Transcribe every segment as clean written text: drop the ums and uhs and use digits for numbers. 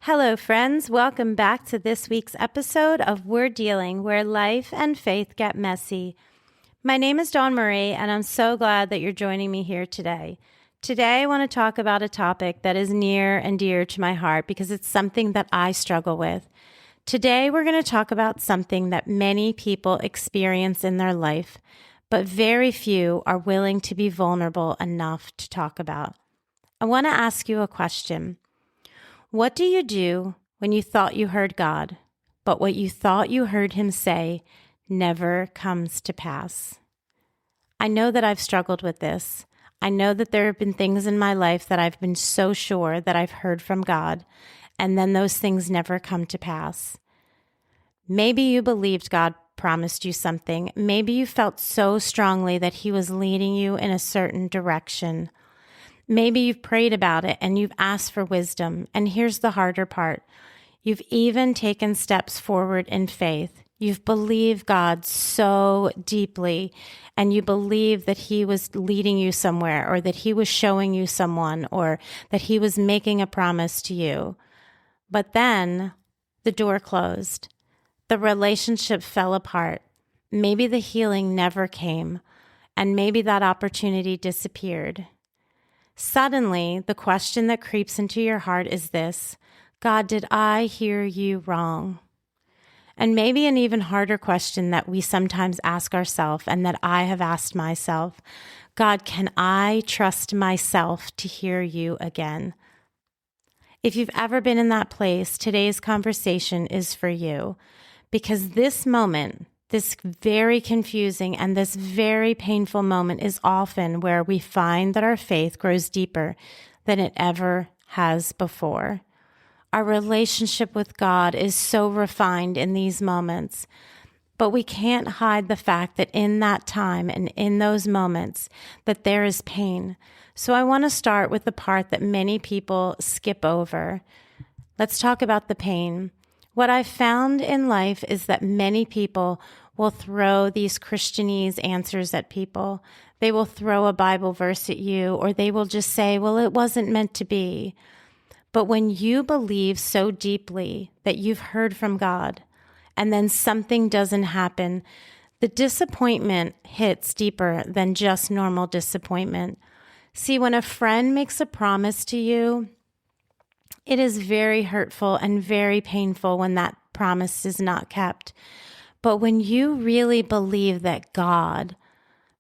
Hello, friends. Welcome back to this week's episode of We're Dealing, where life and faith get messy. My name is Dawn Marie, and I'm so glad that you're joining me here today. Today, I want to talk about a topic that is near and dear to my heart because it's something that I struggle with. Today, we're going to talk about something that many people experience in their life, but very few are willing to be vulnerable enough to talk about. I want to ask you a question. What do you do when you thought you heard God, but what you thought you heard him say never comes to pass? I know that I've struggled with this. I know that there have been things in my life that I've been so sure that I've heard from God, and then those things never come to pass. Maybe you believed God promised you something. Maybe you felt so strongly that he was leading you in a certain direction. Maybe you've prayed about it and you've asked for wisdom. And here's the harder part. You've even taken steps forward in faith. You've believed God so deeply, and you believe that he was leading you somewhere, or that he was showing you someone, or that he was making a promise to you. But then the door closed. The relationship fell apart. Maybe the healing never came, and maybe that opportunity disappeared. Suddenly, the question that creeps into your heart is this: God, did I hear you wrong? And maybe an even harder question that we sometimes ask ourselves, and that I have asked myself: God, can I trust myself to hear you again? If you've ever been in that place, today's conversation is for you, because this moment, this very confusing and this very painful moment, is often where we find that our faith grows deeper than it ever has before. Our relationship with God is so refined in these moments, but we can't hide the fact that in that time and in those moments that there is pain. So I want to start with the part that many people skip over. Let's talk about the pain. What I've found in life is that many people will throw these Christianese answers at people. They will throw a Bible verse at you, or they will just say, well, it wasn't meant to be. But when you believe so deeply that you've heard from God, and then something doesn't happen, the disappointment hits deeper than just normal disappointment. See, when a friend makes a promise to you, it is very hurtful and very painful when that promise is not kept. But when you really believe that God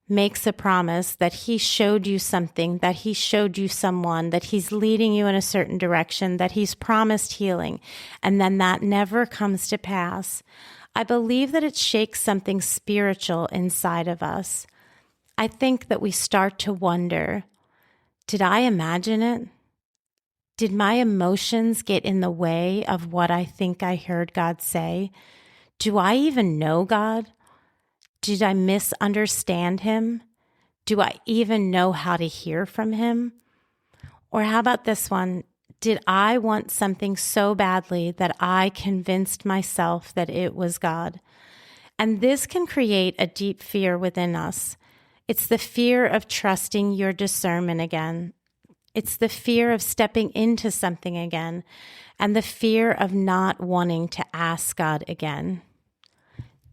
makes a promise, that he showed you something, that he showed you someone, that he's leading you in a certain direction, that he's promised healing, and then that never comes to pass, I believe that it shakes something spiritual inside of us. I think that we start to wonder, did I imagine it? Did my emotions get in the way of what I think I heard God say? Do I even know God? Did I misunderstand him? Do I even know how to hear from him? Or how about this one? Did I want something so badly that I convinced myself that it was God? And this can create a deep fear within us. It's the fear of trusting your discernment again. It's the fear of stepping into something again, and the fear of not wanting to ask God again.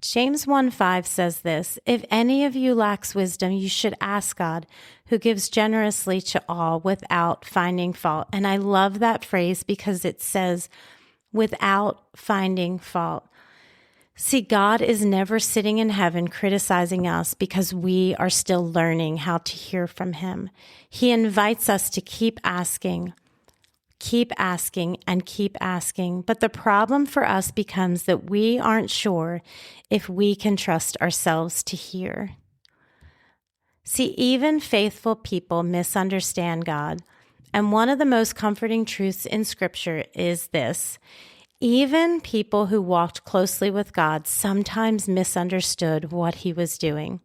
James 1:5 says this: if any of you lacks wisdom, you should ask God, who gives generously to all without finding fault. And I love that phrase because it says, without finding fault. See, God is never sitting in heaven criticizing us because we are still learning how to hear from him. He invites us to keep asking, and keep asking. But the problem for us becomes that we aren't sure if we can trust ourselves to hear. See, even faithful people misunderstand God. And one of the most comforting truths in Scripture is this: even people who walked closely with God sometimes misunderstood what he was doing.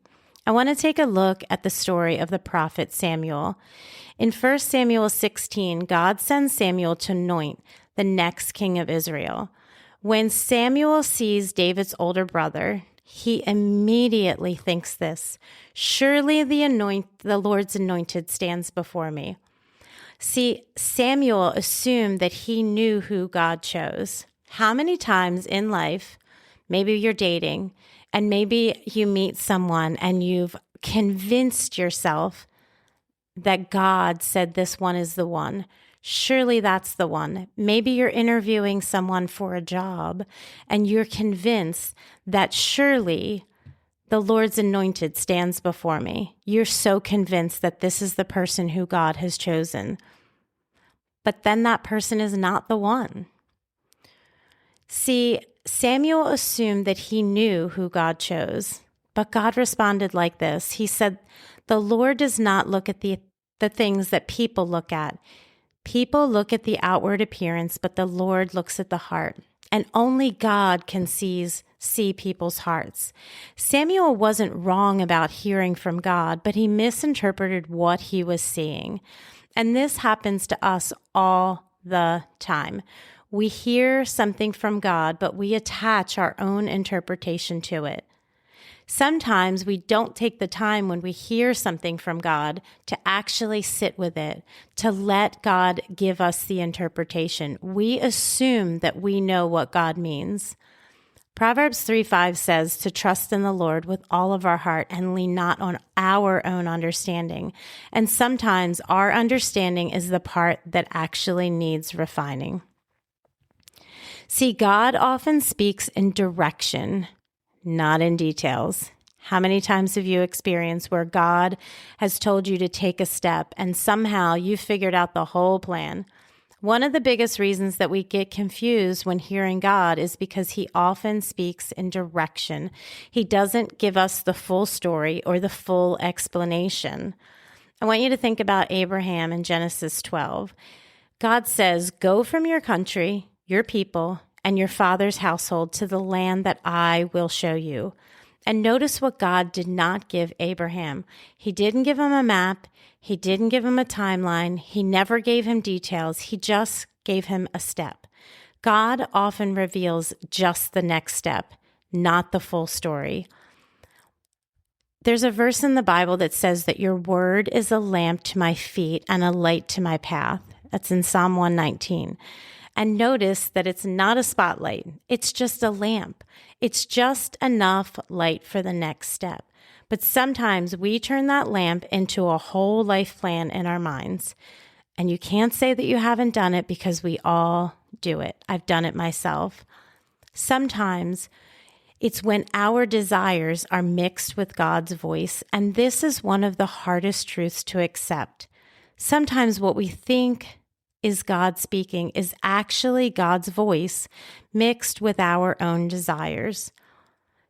I want to take a look at the story of the prophet Samuel. In 1 Samuel 16, God sends Samuel to anoint the next king of Israel. When Samuel sees David's older brother, he immediately thinks this: surely the Lord's anointed stands before me. See, Samuel assumed that he knew who God chose. How many times in life, maybe you're dating, and maybe you meet someone and you've convinced yourself that God said this one is the one. Surely that's the one. Maybe you're interviewing someone for a job and you're convinced that surely the Lord's anointed stands before me. You're so convinced that this is the person who God has chosen. But then that person is not the one. See, Samuel assumed that he knew who God chose, but God responded like this. He said, "The Lord does not look at the things that people look at. People look at the outward appearance, but the Lord looks at the heart. And only God can see people's hearts." Samuel wasn't wrong about hearing from God, but he misinterpreted what he was seeing. And this happens to us all the time. We hear something from God, but we attach our own interpretation to it. Sometimes we don't take the time when we hear something from God to actually sit with it, to let God give us the interpretation. We assume that we know what God means. Proverbs 3:5 says to trust in the Lord with all of our heart and lean not on our own understanding. And sometimes our understanding is the part that actually needs refining. See, God often speaks in direction, not in details. How many times have you experienced where God has told you to take a step and somehow you figured out the whole plan? One of the biggest reasons that we get confused when hearing God is because he often speaks in direction. He doesn't give us the full story or the full explanation. I want you to think about Abraham in Genesis 12. God says, "Go from your country, your people, and your father's household to the land that I will show you." And notice what God did not give Abraham. He didn't give him a map. He didn't give him a timeline. He never gave him details. He just gave him a step. God often reveals just the next step, not the full story. There's a verse in the Bible that says that your word is a lamp to my feet and a light to my path. That's in Psalm 119. And notice that it's not a spotlight. It's just a lamp. It's just enough light for the next step. But sometimes we turn that lamp into a whole life plan in our minds. And you can't say that you haven't done it because we all do it. I've done it myself. Sometimes it's when our desires are mixed with God's voice. And this is one of the hardest truths to accept. Sometimes what we think is God speaking is actually God's voice mixed with our own desires.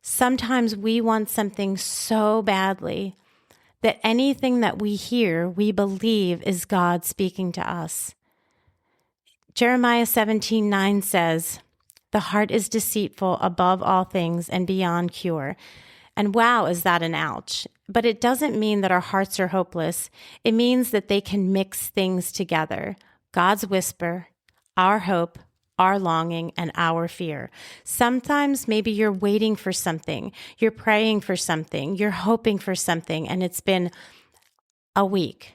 Sometimes we want something so badly that anything that we hear, we believe is God speaking to us. Jeremiah 17:9 says, "The heart is deceitful above all things and beyond cure." And wow, is that an ouch? But it doesn't mean that our hearts are hopeless. It means that they can mix things together. God's whisper, our hope, our longing, and our fear. Sometimes maybe you're waiting for something, you're praying for something, you're hoping for something, and it's been a week,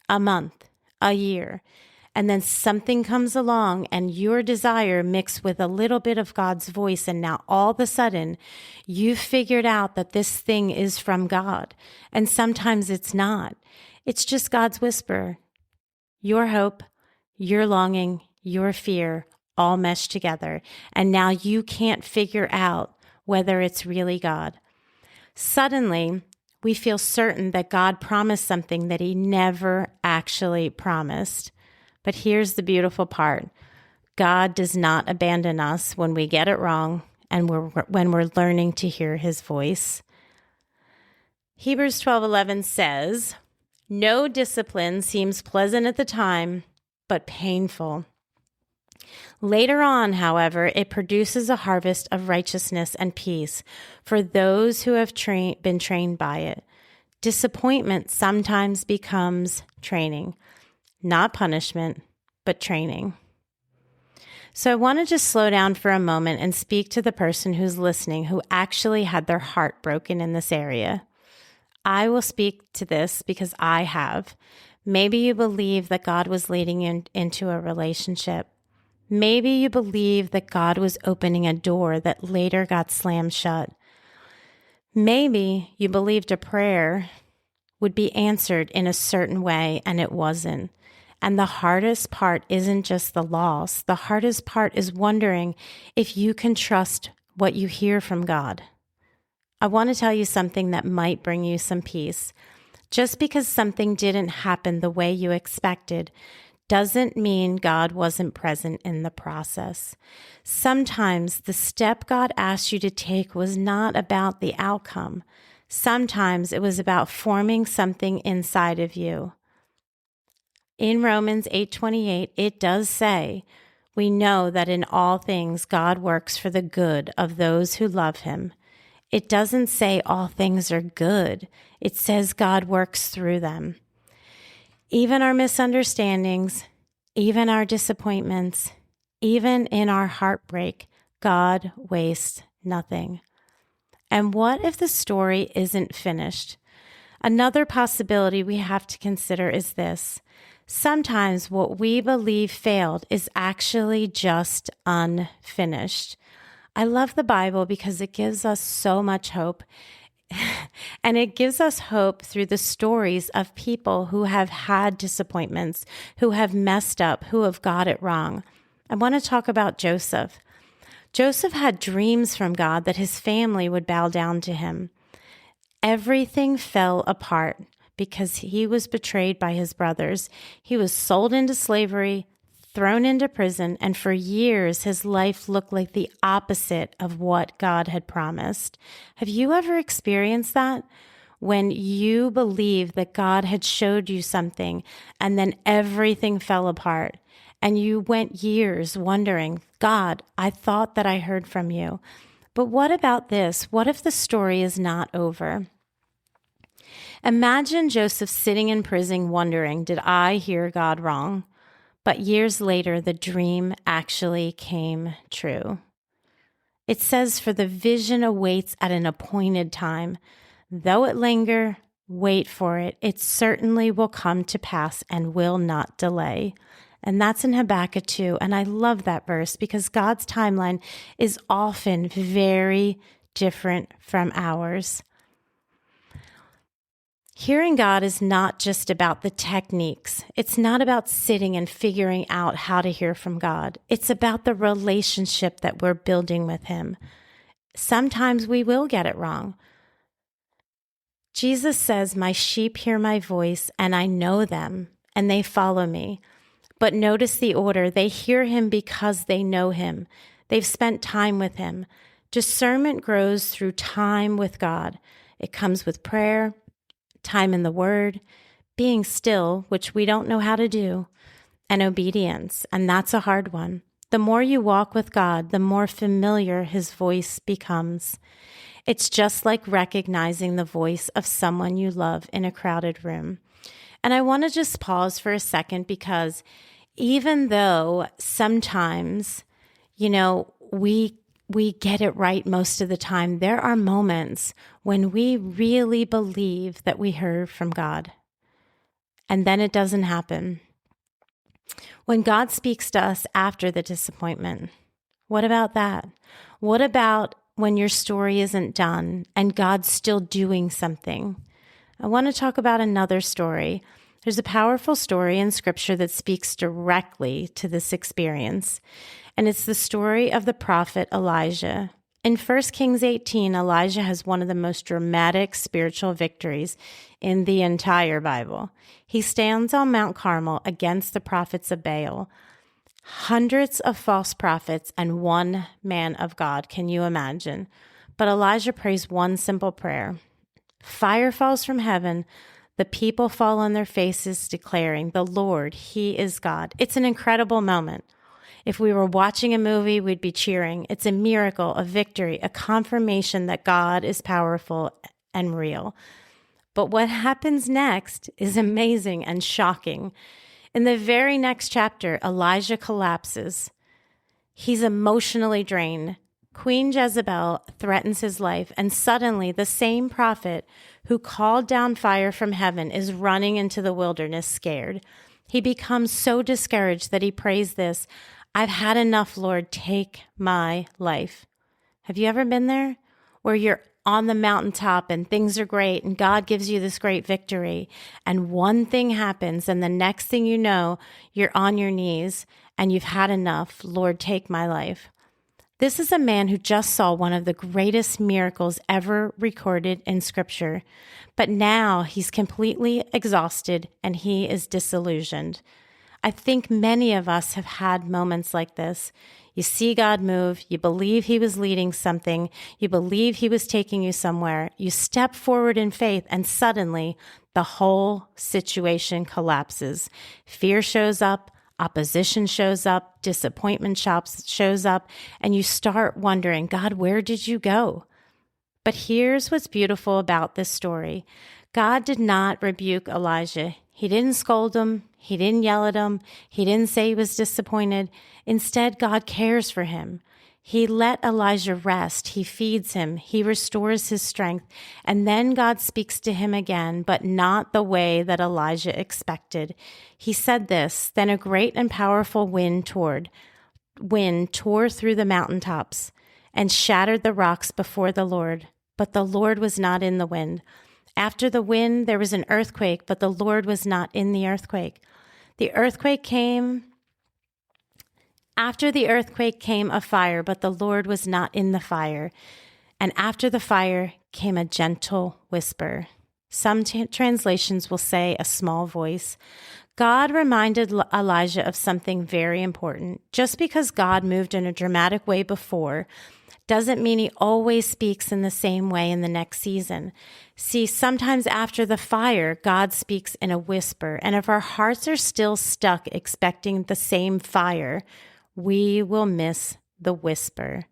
a month, a year, and then something comes along and your desire mixed with a little bit of God's voice, and now all of a sudden you've figured out that this thing is from God, and sometimes it's not. It's just God's whisper, your hope, your longing, your fear, all meshed together. And now you can't figure out whether it's really God. Suddenly, we feel certain that God promised something that he never actually promised. But here's the beautiful part. God does not abandon us when we get it wrong and when we're learning to hear his voice. Hebrews 12:11 says, "No discipline seems pleasant at the time, but painful. Later on, however, it produces a harvest of righteousness and peace for those who have been trained by it." Disappointment sometimes becomes training, not punishment, but training. So I want to just slow down for a moment and speak to the person who's listening who actually had their heart broken in this area. I will speak to this because I have. Maybe you believe that God was leading you into a relationship. Maybe you believe that God was opening a door that later got slammed shut. Maybe you believed a prayer would be answered in a certain way and it wasn't. And the hardest part isn't just the loss. The hardest part is wondering if you can trust what you hear from God. I want to tell you something that might bring you some peace. Just because something didn't happen the way you expected doesn't mean God wasn't present in the process. Sometimes the step God asked you to take was not about the outcome. Sometimes it was about forming something inside of you. In Romans 8:28, it does say, we know that in all things God works for the good of those who love him. It doesn't say all things are good. It says God works through them. Even our misunderstandings, even our disappointments, even in our heartbreak, God wastes nothing. And what if the story isn't finished? Another possibility we have to consider is this. Sometimes what we believe failed is actually just unfinished. I love the Bible because it gives us so much hope. And it gives us hope through the stories of people who have had disappointments, who have messed up, who have got it wrong. I want to talk about Joseph. Joseph had dreams from God that his family would bow down to him. Everything fell apart because he was betrayed by his brothers. He was sold into slavery, thrown into prison, and for years his life looked like the opposite of what God had promised. Have you ever experienced that? When you believe that God had showed you something and then everything fell apart and you went years wondering, God, I thought that I heard from you. But what about this? What if the story is not over? Imagine Joseph sitting in prison wondering, did I hear God wrong? But years later, the dream actually came true. It says, for the vision awaits at an appointed time. Though it linger, wait for it. It certainly will come to pass and will not delay. And that's in Habakkuk 2. And I love that verse because God's timeline is often very different from ours. Hearing God is not just about the techniques. It's not about sitting and figuring out how to hear from God. It's about the relationship that we're building with him. Sometimes we will get it wrong. Jesus says, my sheep hear my voice and I know them and they follow me. But notice the order. They hear him because they know him. They've spent time with him. Discernment grows through time with God. It comes with prayer, time in the Word, being still, which we don't know how to do, and obedience, and that's a hard one. The more you walk with God, the more familiar his voice becomes. It's just like recognizing the voice of someone you love in a crowded room. And I want to just pause for a second because even though sometimes, we get it right most of the time, there are moments when we really believe that we heard from God. And then it doesn't happen. When God speaks to us after the disappointment, what about that? What about when your story isn't done and God's still doing something? I want to talk about another story. There's a powerful story in Scripture that speaks directly to this experience. And it's the story of the prophet Elijah. In 1 Kings 18, Elijah has one of the most dramatic spiritual victories in the entire Bible. He stands on Mount Carmel against the prophets of Baal, hundreds of false prophets, and one man of God. Can you imagine? But Elijah prays one simple prayer. Fire falls from heaven. The people fall on their faces declaring, the Lord, he is God. It's an incredible moment. If we were watching a movie, we'd be cheering. It's a miracle, a victory, a confirmation that God is powerful and real. But what happens next is amazing and shocking. In the very next chapter, Elijah collapses. He's emotionally drained. Queen Jezebel threatens his life, and suddenly the same prophet who called down fire from heaven, is running into the wilderness scared. He becomes so discouraged that he prays this, "I've had enough, Lord, take my life." Have you ever been there where you're on the mountaintop and things are great and God gives you this great victory and one thing happens and the next thing you know, you're on your knees and you've had enough, "Lord, take my life"? This is a man who just saw one of the greatest miracles ever recorded in Scripture, but now he's completely exhausted and he is disillusioned. I think many of us have had moments like this. You see God move, you believe he was leading something, you believe he was taking you somewhere, you step forward in faith, and suddenly the whole situation collapses. Fear shows up, opposition shows up, disappointment shows up, and you start wondering, "God, where did you go?" But here's what's beautiful about this story. God did not rebuke Elijah. He didn't scold him. He didn't yell at him. He didn't say he was disappointed. Instead, God cares for him. He let Elijah rest. He feeds him. He restores his strength. And then God speaks to him again, but not the way that Elijah expected. He said this, "Then a great and powerful wind tore through the mountaintops and shattered the rocks before the Lord. But the Lord was not in the wind. After the wind, there was an earthquake, but the Lord was not in the earthquake. After the earthquake came a fire, but the Lord was not in the fire. And after the fire came a gentle whisper." Some translations will say a small voice. God reminded Elijah of something very important. Just because God moved in a dramatic way before doesn't mean he always speaks in the same way in the next season. See, sometimes after the fire, God speaks in a whisper. And if our hearts are still stuck expecting the same fire, we will miss the whisper.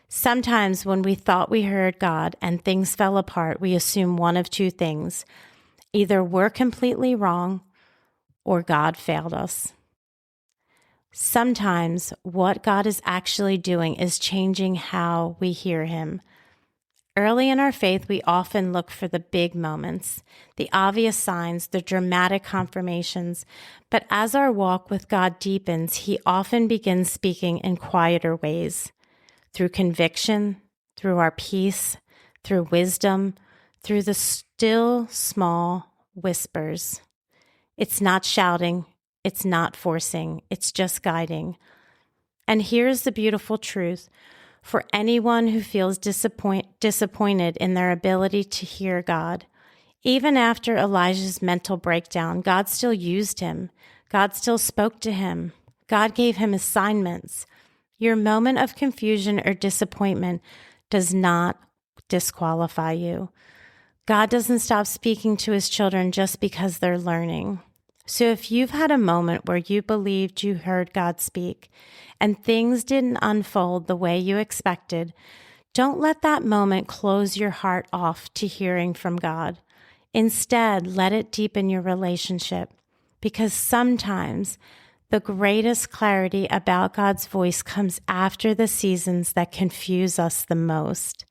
Sometimes when we thought we heard God and things fell apart, we assume one of two things. Either we're completely wrong or God failed us. Sometimes what God is actually doing is changing how we hear him. Early in our faith, we often look for the big moments, the obvious signs, the dramatic confirmations. But as our walk with God deepens, he often begins speaking in quieter ways, through conviction, through our peace, through wisdom, through the still small whispers. It's not shouting. It's not forcing, it's just guiding. And here's the beautiful truth. For anyone who feels disappointed in their ability to hear God, even after Elijah's mental breakdown, God still used him. God still spoke to him. God gave him assignments. Your moment of confusion or disappointment does not disqualify you. God doesn't stop speaking to his children just because they're learning. So if you've had a moment where you believed you heard God speak and things didn't unfold the way you expected, don't let that moment close your heart off to hearing from God. Instead, let it deepen your relationship, because sometimes the greatest clarity about God's voice comes after the seasons that confuse us the most.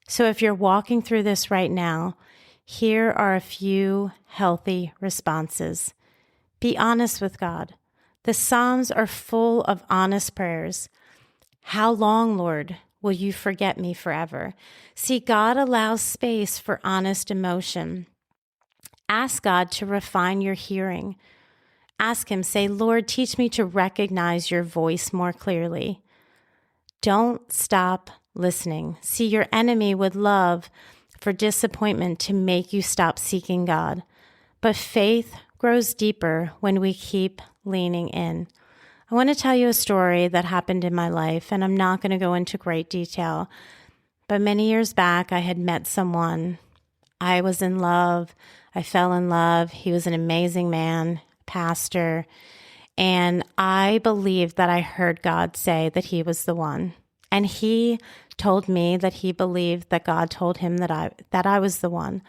So if you're walking through this right now, here are a few healthy responses. Be honest with God. The Psalms are full of honest prayers. "How long, Lord, will you forget me forever?" See, God allows space for honest emotion. Ask God to refine your hearing. Ask him, say, "Lord, teach me to recognize your voice more clearly." Don't stop listening. See, your enemy would love for disappointment to make you stop seeking God. But faith grows deeper when we keep leaning in. I want to tell you a story that happened in my life, and I'm not going to go into great detail. But many years back, I had met someone. I was in love. I fell in love. He was an amazing man, pastor. And I believed that I heard God say that he was the one. And he told me that he believed that God told him that I was the one.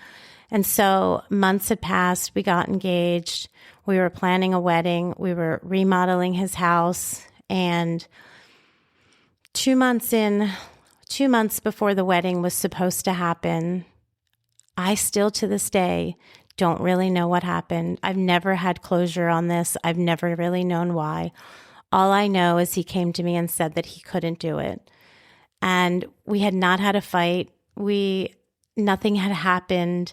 And so months had passed. We got engaged. We were planning a wedding. We were remodeling his house. And 2 months before the wedding was supposed to happen, I still to this day don't really know what happened. I've never had closure on this. I've never really known why. All I know is he came to me and said that he couldn't do it. And we had not had a fight. Nothing had happened.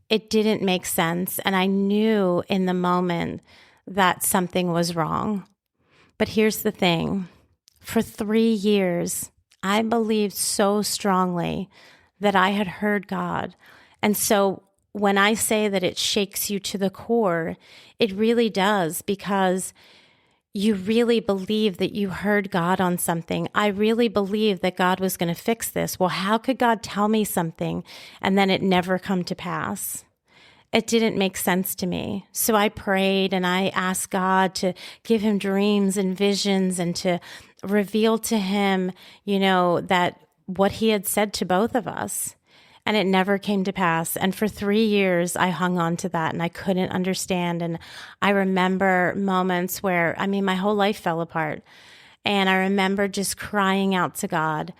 It didn't make sense. And I knew in the moment that something was wrong. But here's the thing. For 3 years, I believed so strongly that I had heard God. And so when I say that it shakes you to the core, it really does, because you really believe that you heard God on something. I really believed that God was going to fix this. Well, how could God tell me something and then it never come to pass? It didn't make sense to me. So I prayed and I asked God to give him dreams and visions and to reveal to him, that what he had said to both of us. And it never came to pass. And for 3 years, I hung on to that and I couldn't understand. And I remember moments where, my whole life fell apart. And I remember just crying out to God.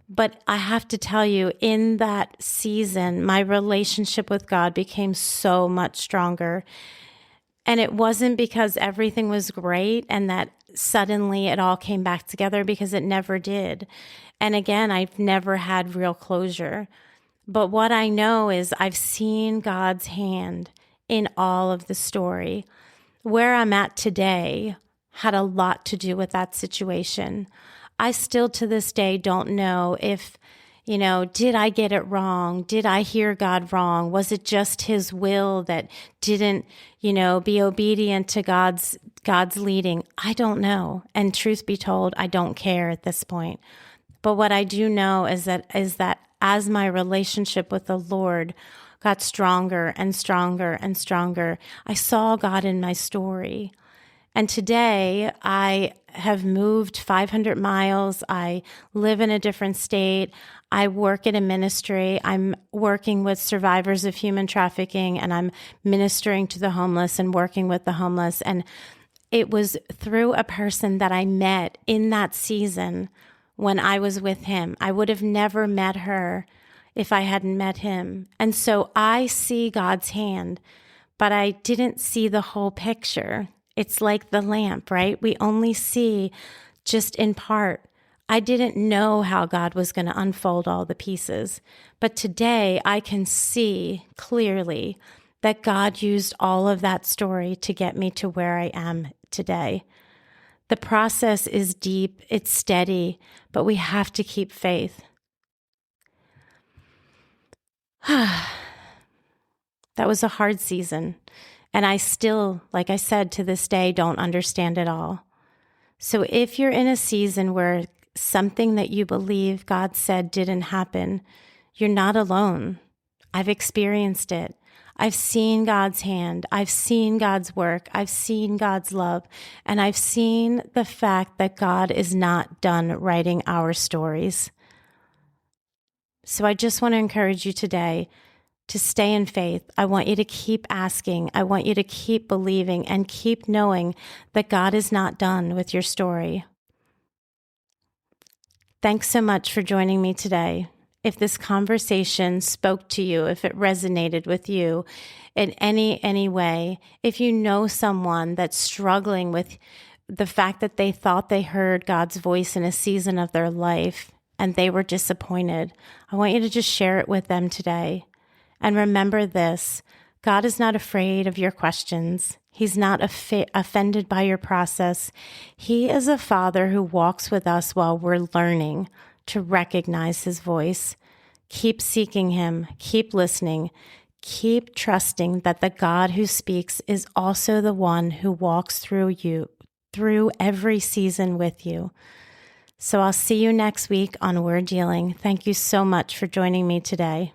But I have to tell you, in that season, my relationship with God became so much stronger. And it wasn't because everything was great and that suddenly it all came back together, because it never did. And again, I've never had real closure. But what I know is I've seen God's hand in all of the story. Where I'm at today had a lot to do with that situation. I still to this day don't know if, did I get it wrong? Did I hear God wrong? Was it just his will that didn't, be obedient to God's leading? I don't know. And truth be told, I don't care at this point. But what I do know is that as my relationship with the Lord got stronger and stronger and stronger, I saw God in my story. And today I have moved 500 miles. I live in a different state. I work in a ministry. I'm working with survivors of human trafficking, and I'm ministering to the homeless and working with the homeless. And it was through a person that I met in that season when I was with him. I would have never met her if I hadn't met him. And so I see God's hand, but I didn't see the whole picture. It's like the lamp, right? We only see just in part. I didn't know how God was going to unfold all the pieces. But today I can see clearly that God used all of that story to get me to where I am today. The process is deep, it's steady, but we have to keep faith. That was a hard season. And I still, like I said, to this day, don't understand it all. So if you're in a season where something that you believe God said didn't happen, you're not alone. I've experienced it. I've seen God's hand. I've seen God's work. I've seen God's love. And I've seen the fact that God is not done writing our stories. So I just want to encourage you today to stay in faith. I want you to keep asking. I want you to keep believing and keep knowing that God is not done with your story. Thanks so much for joining me today. If this conversation spoke to you, if it resonated with you in any way, if you know someone that's struggling with the fact that they thought they heard God's voice in a season of their life and they were disappointed, I want you to just share it with them today. And remember this, God is not afraid of your questions. He's not offended by your process. He is a Father who walks with us while we're learning to recognize his voice. Keep seeking him, keep listening, keep trusting that the God who speaks is also the one who walks through every season with you. So I'll see you next week on Word Dealing. Thank you so much for joining me today.